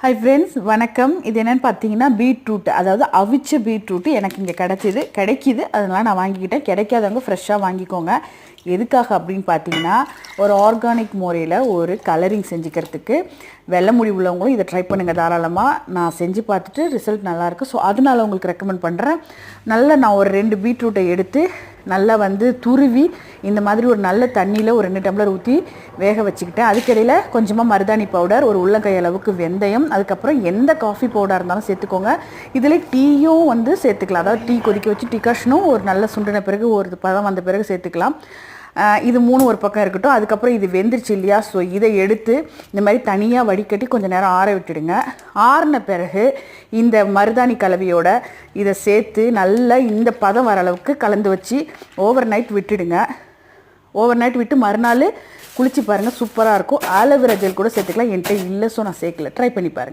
Hi friends, வணக்கம். இது என்னென்னு பார்த்தீங்கன்னா பீட்ரூட், அதாவது அவிச்ச பீட்ரூட் எனக்கு இங்கே கிடைக்கிது. அதனால் நான் வாங்கிக்கிட்டேன். கிடைக்காதவங்க ஃப்ரெஷ்ஷாக வாங்கிக்கோங்க. எதுக்காக அப்படின்னு பார்த்தீங்கன்னா, ஒரு ஆர்கானிக் முறையில் ஒரு கலரிங் செஞ்சுக்கிறதுக்கு வெள்ளை முடி உள்ளவங்களும் இதை ட்ரை பண்ணுங்கள் தாராளமாக. நான் செஞ்சு பார்த்துட்டு ரிசல்ட் நல்லாயிருக்கு. ஸோ அதனால் உங்களுக்கு ரெக்கமெண்ட் பண்ணுறேன். நான் ஒரு 2 பீட்ரூட்டை எடுத்து நல்லா துருவி இந்த மாதிரி ஒரு நல்ல தண்ணியில் ஒரு 2 டம்ளர் ஊற்றி வேக வச்சுக்கிட்டேன். அதுக்கிடையில் கொஞ்சமாக மருதாணி பவுடர், ஒரு உள்ளங்கை அளவுக்கு வெந்தயம், அதுக்கப்புறம் எந்த காஃபி பவுடராக இருந்தாலும் சேர்த்துக்கோங்க. இதில் டீயும் சேர்த்துக்கலாம். அதாவது டீ கொதிக்க வச்சு டிகாஷனும் ஒரு நல்ல சுண்டின பிறகு ஒரு பதம் வந்த பிறகு சேர்த்துக்கலாம். இது 3 ஒரு பக்கம் இருக்கட்டும். அதுக்கப்புறம் இது வெந்துருச்சு இல்லையா, ஸோ இதை எடுத்து இந்த மாதிரி தனியாக வடிகட்டி கொஞ்சம் நேரம் ஆற விட்டுடுங்க. ஆறின பிறகு இந்த மருதாணி கலவையோட இதை சேர்த்து நல்லா இந்த பதம் வர அளவுக்கு கலந்து வச்சு ஓவர் நைட் விட்டுடுங்க. ஓவர் நைட் விட்டு மறுநாள் குளிச்சு பாருங்கள், சூப்பராக இருக்கும். ஆலோவேரா ஜெல் கூட சேர்த்துக்கலாம். என்கிட்ட இல்லை, ஸோ நான் சேர்க்கல. ட்ரை பண்ணி பாருங்கள்.